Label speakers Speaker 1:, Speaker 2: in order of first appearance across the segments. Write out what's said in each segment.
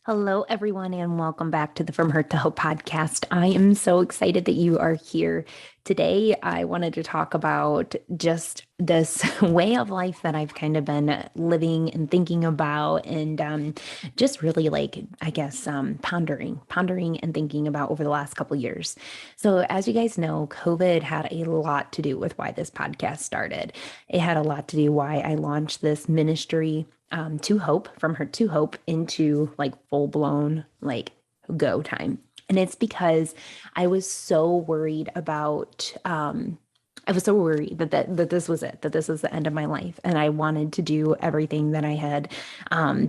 Speaker 1: Hello, everyone, and welcome back to the From Hurt to Hope podcast. I am so excited that you are here today. I wanted to talk about just this way of life that I've kind of been living and thinking about, and just really pondering and thinking about over the last couple years. So, as you guys know, COVID had a lot to do with why this podcast started. It had a lot to do why I launched this ministry to hope, from hurt to hope, into like full blown like go time. And it's because I was so worried about I was so worried that this was it, that this was the end of my life. And I wanted to do everything that I had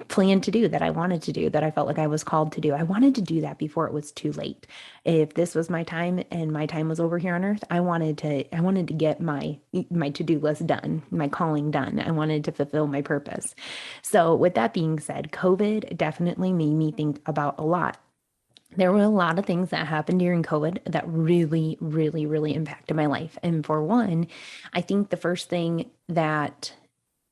Speaker 1: planned to do, that I wanted to do, that I felt like I was called to do. I wanted to do that before it was too late. If this was my time and my time was over here on earth, I wanted to get my to-do list done, my calling done. I wanted to fulfill my purpose. So with that being said, COVID definitely made me think about a lot. There were a lot of things that happened during COVID that really, really, really impacted my life. And for one, I think the first thing that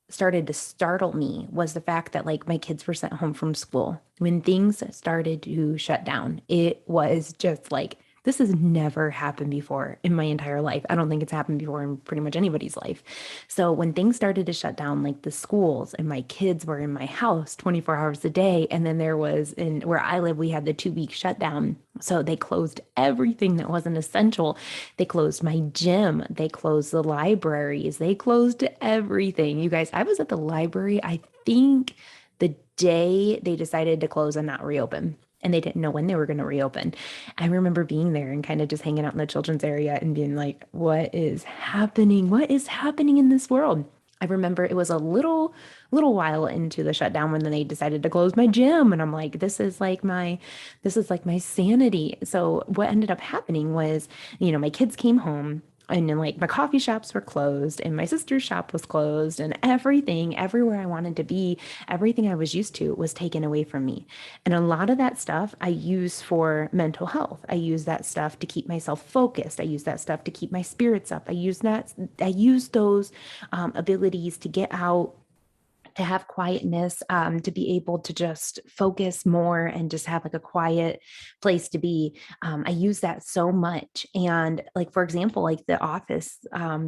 Speaker 1: started to startle me was the fact that like my kids were sent home from school. When things started to shut down, it was just like, this has never happened before in my entire life. I don't think it's happened before in pretty much anybody's life. So when things started to shut down, like the schools and my kids were in my house 24 hours a day, and then there was in where I live, we had the 2 week shutdown. So they closed everything that wasn't essential. They closed my gym. They closed the libraries. They closed everything. You guys, I was at the library, I think the day they decided to close and not reopen. And they didn't know when they were going to reopen. I remember being there and kind of just hanging out in the children's area and being like, what is happening? What is happening in this world? I remember it was a little while into the shutdown when they decided to close my gym. And I'm like, this is like my sanity. So what ended up happening was, my kids came home and then like my coffee shops were closed and my sister's shop was closed and everything, everywhere I wanted to be, everything I was used to was taken away from me. And a lot of that stuff I use for mental health. I use that stuff to keep myself focused. I use that stuff to keep my spirits up. I use those abilities to get out, to have quietness, to be able to just focus more and just have like a quiet place to be. I use that so much. And like, for example, like the office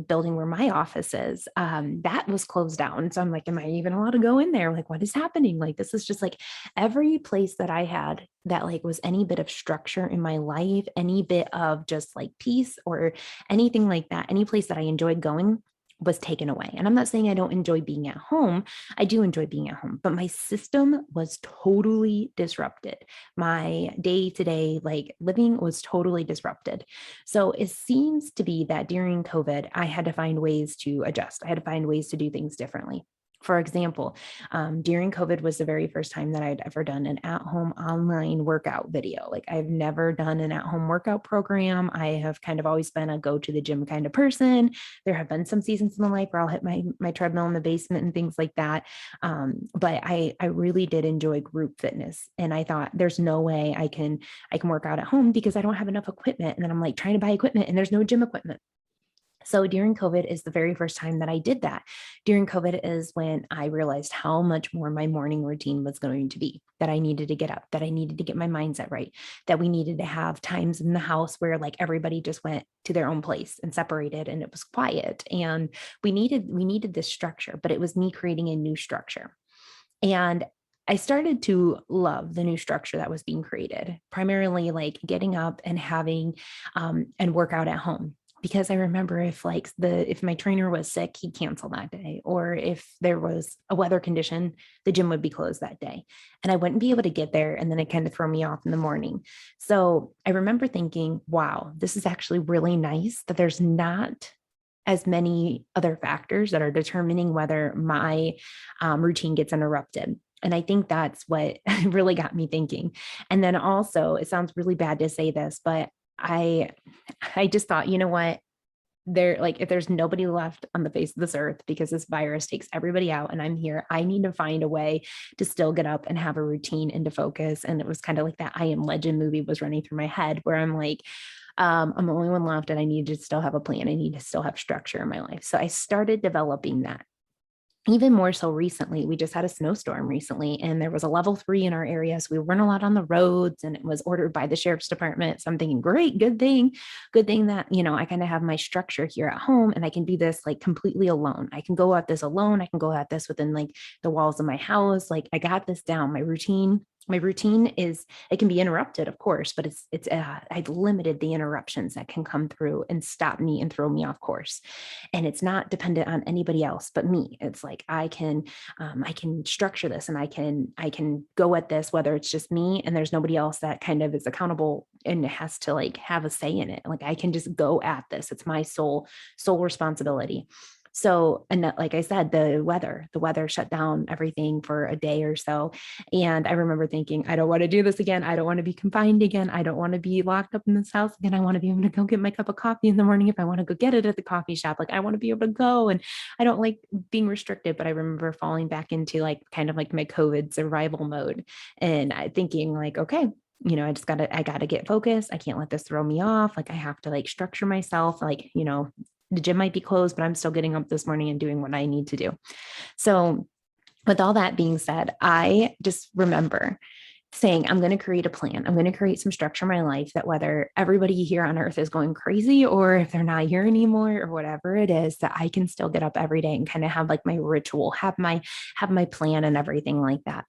Speaker 1: building where my office is, that was closed down. So I'm like, am I even allowed to go in there? Like, what is happening? Like, this is just like every place that I had that like was any bit of structure in my life, any bit of just like peace or anything like that, any place that I enjoyed going was taken away. And I'm not saying I don't enjoy being at home. I do enjoy being at home, but my system was totally disrupted. My day to day, like living was totally disrupted. So it seems to be that during COVID, I had to find ways to adjust. I had to find ways to do things differently. For example, during COVID was the very first time that I'd ever done an at-home online workout video. Like I've never done an at-home workout program. I have kind of always been a go to the gym kind of person. There have been some seasons in my life where I'll hit my treadmill in the basement and things like that. But I really did enjoy group fitness, and I thought there's no way I can work out at home because I don't have enough equipment. And then I'm like trying to buy equipment, and there's no gym equipment. So during COVID is the very first time that I did that. During COVID is when I realized how much more my morning routine was going to be, that I needed to get up, that I needed to get my mindset right, that we needed to have times in the house where like everybody just went to their own place and separated and it was quiet. And we needed this structure, but it was me creating a new structure. And I started to love the new structure that was being created, primarily like getting up and having and work out at home. Because I remember if my trainer was sick, he'd cancel that day. Or if there was a weather condition, the gym would be closed that day. And I wouldn't be able to get there. And then it kind of throw me off in the morning. So I remember thinking, wow, this is actually really nice that there's not as many other factors that are determining whether my routine gets interrupted. And I think that's what really got me thinking. And then also, it sounds really bad to say this, but I I just thought, you know what? There, like, if there's nobody left on the face of this earth because this virus takes everybody out and I'm here, I need to find a way to still get up and have a routine and to focus. And it was kind of like that I Am Legend movie was running through my head where I'm like, I'm the only one left and I need to still have a plan. I need to still have structure in my life. So I started developing that. even more so recently, we just had a snowstorm recently, and there was a level 3 in our area. So we weren't allowed on the roads, and it was ordered by the sheriff's department. So I'm thinking, great, good thing that, I kind of have my structure here at home and I can do this like completely alone. I can go at this alone. I can go at this within like the walls of my house. Like I got this down. My routine is, it can be interrupted, of course, but I've limited the interruptions that can come through and stop me and throw me off course. And it's not dependent on anybody else but me. It's like I can structure this, and I can go at this, whether it's just me and there's nobody else that kind of is accountable and has to like have a say in it. Like I can just go at this. It's my sole responsibility. So, and that, like I said, the weather shut down everything for a day or so. And I remember thinking, I don't want to do this again. I don't want to be confined again. I don't want to be locked up in this house again. I want to be able to go get my cup of coffee in the morning if I want to go get it at the coffee shop. Like I want to be able to go, and I don't like being restricted, but I remember falling back into like kind of like my COVID survival mode, and thinking like, okay, I gotta get focused. I can't let this throw me off. Like I have to like structure myself. Like, the gym might be closed, but I'm still getting up this morning and doing what I need to do. So with all that being said, I just remember saying, I'm going to create a plan. I'm going to create some structure in my life that whether everybody here on earth is going crazy or if they're not here anymore or whatever it is, that I can still get up every day and kind of have like my ritual, have my plan and everything like that.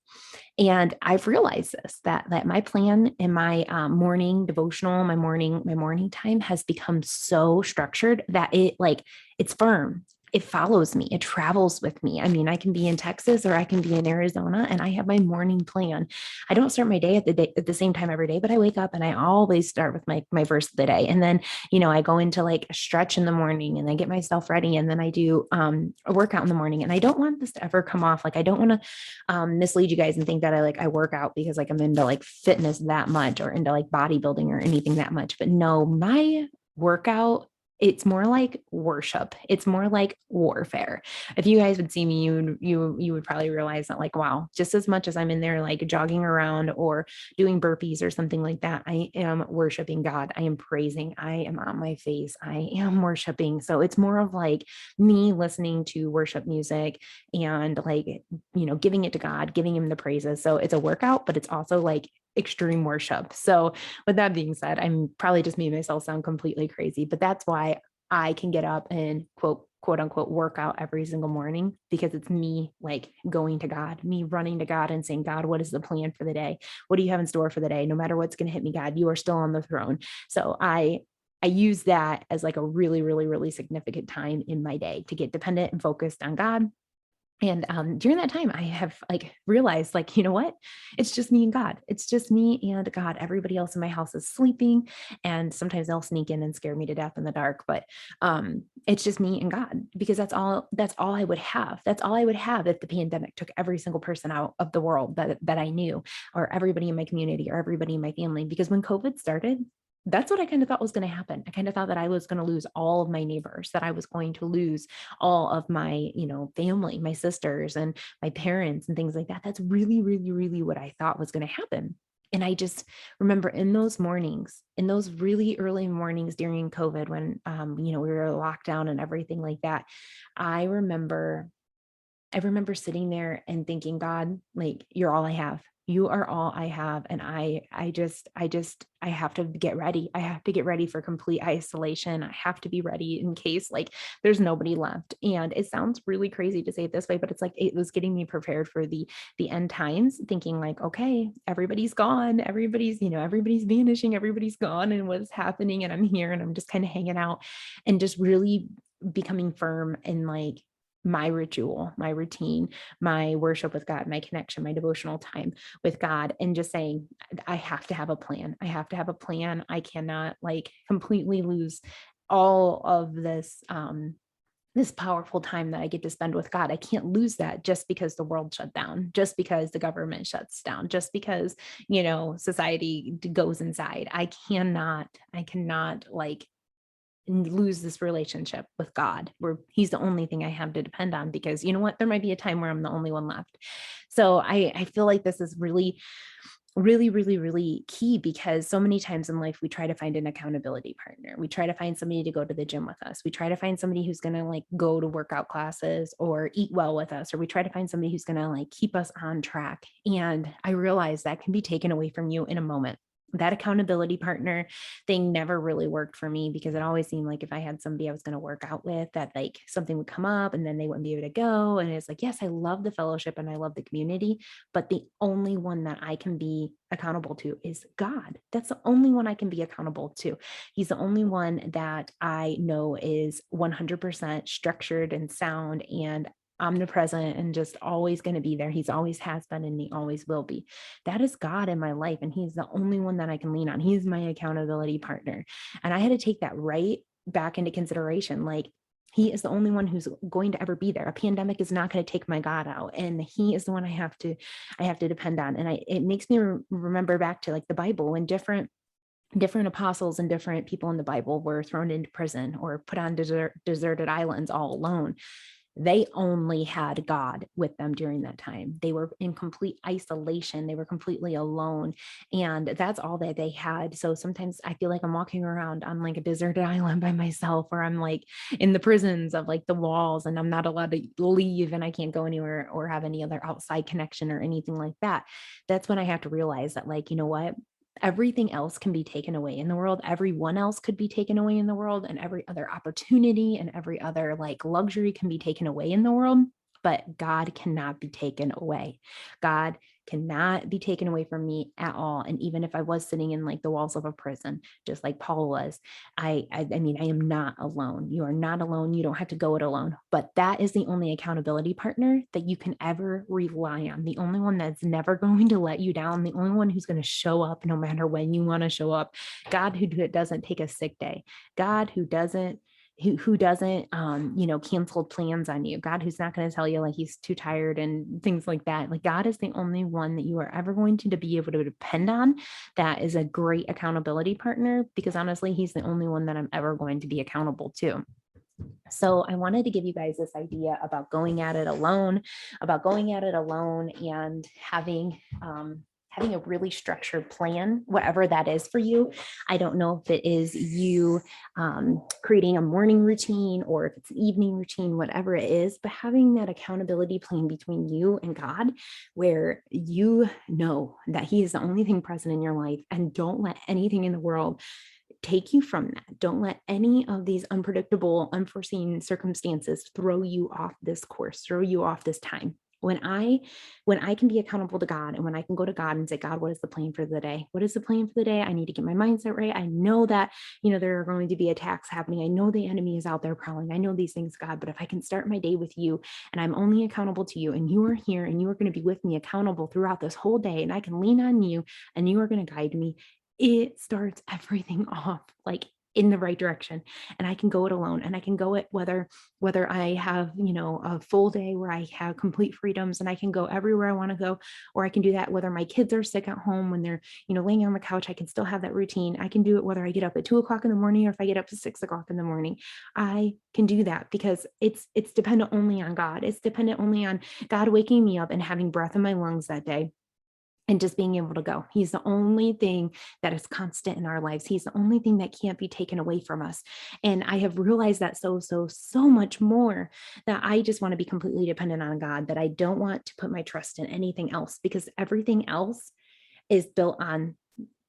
Speaker 1: And I've realized this, that my plan and my morning devotional, my morning time has become so structured that it's firm. It follows me. It travels with me. I mean, I can be in Texas or I can be in Arizona, and I have my morning plan. I don't start my day at the same time every day, but I wake up and I always start with my verse of the day. And then, I go into like a stretch in the morning and I get myself ready. And then I do a workout in the morning. And I don't want this to ever come off. Like, I don't want to mislead you guys and think that I work out because like I'm into like fitness that much or into like bodybuilding or anything that much. But no, my workout, it's more like worship. It's more like warfare. If you guys would see me, you would probably realize that like, wow, just as much as I'm in there like jogging around or doing burpees or something like that, I am worshiping God. I am praising. I am on my face. I am worshiping. So it's more of like me listening to worship music and like, giving it to God, giving him the praises. So it's a workout, but it's also like extreme worship. So with that being said, I'm probably just made myself sound completely crazy, but that's why I can get up and quote unquote work out every single morning, because it's me like going to God, me running to God and saying, God, what is the plan for the day? What do you have in store for the day? No matter what's going to hit me, God, you are still on the throne. So I use that as like a really, really, really significant time in my day to get dependent and focused on God. And during that time, I have like realized, like, you know what? It's just me and God. It's just me and God. Everybody else in my house is sleeping, and sometimes they'll sneak in and scare me to death in the dark. But it's just me and God, because that's all. That's all I would have. That's all I would have if the pandemic took every single person out of the world that I knew, or everybody in my community, or everybody in my family. Because when COVID started, that's what I kind of thought was going to happen. I kind of thought that I was going to lose all of my neighbors, that I was going to lose all of my, family, my sisters and my parents and things like that. That's really, really, really what I thought was going to happen. And I just remember in those mornings, in those really early mornings during COVID, when, we were locked down and everything like that, I remember I remember sitting there and thinking, God, like, you're all I have. You are all I have. And I have to get ready. I have to get ready for complete isolation. I have to be ready in case like there's nobody left. And it sounds really crazy to say it this way, but it's like, it was getting me prepared for the end times, thinking like, okay, everybody's gone. Everybody's vanishing. Everybody's gone. And what's happening? And I'm here and I'm just kind of hanging out and just really becoming firm in like my ritual, my routine, my worship with God, my connection, my devotional time with God, and just saying, I have to have a plan. I have to have a plan. I cannot like completely lose all of this powerful time that I get to spend with God. I can't lose that just because the world shut down, just because the government shuts down, just because, society goes inside. I cannot like lose this relationship with God, where he's the only thing I have to depend on, because you know what, there might be a time where I'm the only one left. So I feel like this is really really, really, really key, because so many times in life we try to find an accountability partner. We try to find somebody to go to the gym with us. We try to find somebody who's going to like go to workout classes or eat well with us, or we try to find somebody who's going to like keep us on track. And I realize that can be taken away from you in a moment. That accountability partner thing never really worked for me, because it always seemed like if I had somebody I was going to work out with, that like something would come up and then they wouldn't be able to go. And it's like, yes, I love the fellowship and I love the community, but the only one that I can be accountable to is God. That's the only one I can be accountable to. He's the only one that I know is 100% structured and sound and omnipresent and just always going to be there. He's always has been and he always will be. That is God in my life. And he's the only one that I can lean on. He's my accountability partner. And I had to take that right back into consideration. Like, he is the only one who's going to ever be there. A pandemic is not going to take my God out. And he is the one I have to depend on. And it makes me remember back to like the Bible, when different apostles and different people in the Bible were thrown into prison or put on deserted islands all alone. They only had God with them during that time. They were in complete isolation. They were completely alone. And that's all that they had. So sometimes I feel like I'm walking around on like a deserted island by myself, or I'm like in the prisons of like the walls and I'm not allowed to leave and I can't go anywhere or have any other outside connection or anything like that. That's when I have to realize that, like, you know what? Everything else can be taken away in the world. Everyone else could be taken away in the world, and every other opportunity and every other like luxury can be taken away in the world, but God cannot be taken away. God cannot be taken away from me at all. And even if I was sitting in like the walls of a prison, just like Paul was, I mean, I am not alone. You are not alone. You don't have to go it alone. But that is the only accountability partner that you can ever rely on. The only one that's never going to let you down. The only one who's going to show up no matter when you want to show up. God who doesn't take a sick day. God who doesn't cancel plans on you. God who's not going to tell you like he's too tired and things like that. Like, God is the only one that you are ever going to be able to depend on. That is a great accountability partner, because honestly, he's the only one that I'm ever going to be accountable to. So I wanted to give you guys this idea about going at it alone and having a really structured plan, whatever that is for you. I don't know if it is you creating a morning routine or if it's an evening routine, whatever it is, but having that accountability plan between you and God, where you know that he is the only thing present in your life, and don't let anything in the world take you from that. Don't let any of these unpredictable, unforeseen circumstances throw you off this course, throw you off this time. When I can be accountable to God, and when I can go to God and say, God, what is the plan for the day? What is the plan for the day? I need to get my mindset right. I know that, there are going to be attacks happening. I know the enemy is out there prowling. I know these things, God, but if I can start my day with you, and I'm only accountable to you, and you are here, and you are going to be with me accountable throughout this whole day, and I can lean on you, and you are going to guide me, it starts everything off like in the right direction. And I can go it alone, and I can go it whether I have, a full day where I have complete freedoms and I can go everywhere I want to go, or I can do that whether my kids are sick at home, when they're, laying on the couch, I can still have that routine. I can do it whether I get up at 2:00 in the morning or if I get up at 6:00 in the morning. I can do that because it's dependent only on God. It's dependent only on God waking me up and having breath in my lungs that day, and just being able to go. He's the only thing that is constant in our lives. He's the only thing that can't be taken away from us. And I have realized that so much more, that I just want to be completely dependent on God, that I don't want to put my trust in anything else, because everything else is built on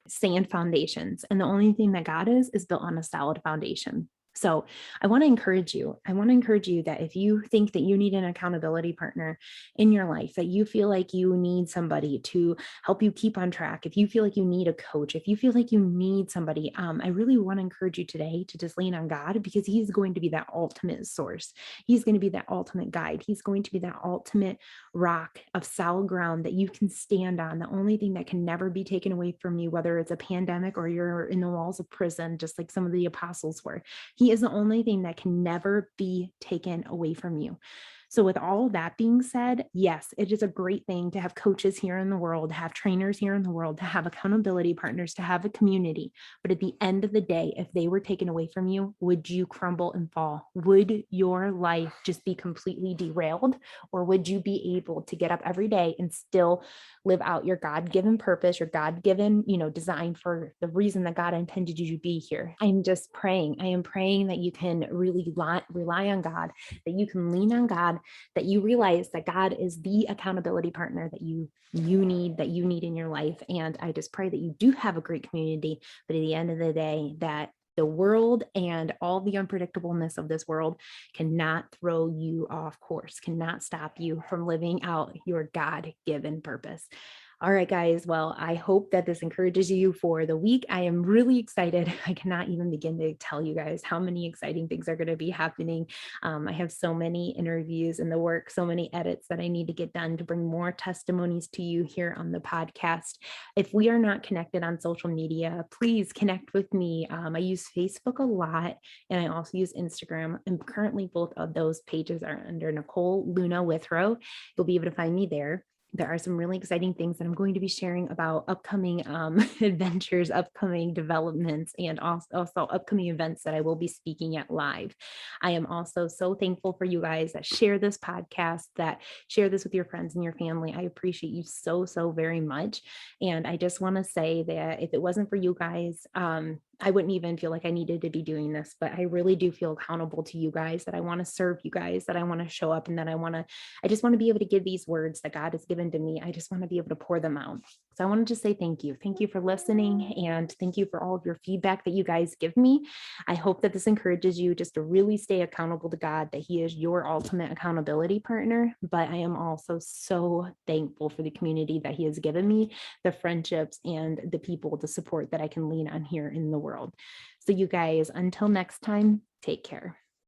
Speaker 1: sand foundations. And the only thing that God is built on a solid foundation. So I want to encourage you that if you think that you need an accountability partner in your life, that you feel like you need somebody to help you keep on track, if you feel like you need a coach, if you feel like you need somebody, I really want to encourage you today to just lean on God, because he's going to be that ultimate source. He's going to be that ultimate guide. He's going to be that ultimate rock of solid ground that you can stand on. The only thing that can never be taken away from you, whether it's a pandemic or you're in the walls of prison, just like some of the apostles were. He is the only thing that can never be taken away from you. So, with all that being said, yes, it is a great thing to have coaches here in the world, to have trainers here in the world, to have accountability partners, to have a community. But at the end of the day, if they were taken away from you, would you crumble and fall? Would your life just be completely derailed? Or would you be able to get up every day and still live out your God-given purpose, your God-given, design for the reason that God intended you to be here? I'm just praying. I am praying that you can really rely on God, that you can lean on God, that you realize that God is the accountability partner that you need in your life. And I just pray that you do have a great community, but at the end of the day, that the world and all the unpredictableness of this world cannot throw you off course, cannot stop you from living out your God-given purpose. All right, guys. Well, I hope that this encourages you for the week. I am really excited. I cannot even begin to tell you guys how many exciting things are going to be happening. I have so many interviews in the work, so many edits that I need to get done to bring more testimonies to you here on the podcast. If we are not connected on social media, please connect with me. I use Facebook a lot, and I also use Instagram. And currently, both of those pages are under Nicole Luna-Withrow. You'll be able to find me there. There are some really exciting things that I'm going to be sharing about upcoming adventures, upcoming developments, and also upcoming events that I will be speaking at live. I am also so thankful for you guys that share this podcast, that share this with your friends and your family. I appreciate you so, so very much. And I just want to say that if it wasn't for you guys, I wouldn't even feel like I needed to be doing this, but I really do feel accountable to you guys, that I want to serve you guys, that I want to show up, and that I just want to be able to give these words that God has given to me. I just want to be able to pour them out. So I wanted to say thank you. Thank you for listening, and thank you for all of your feedback that you guys give me. I hope that this encourages you just to really stay accountable to God, that He is your ultimate accountability partner. But I am also so thankful for the community that He has given me, the friendships and the people, the support that I can lean on here in the world. So you guys, until next time, take care.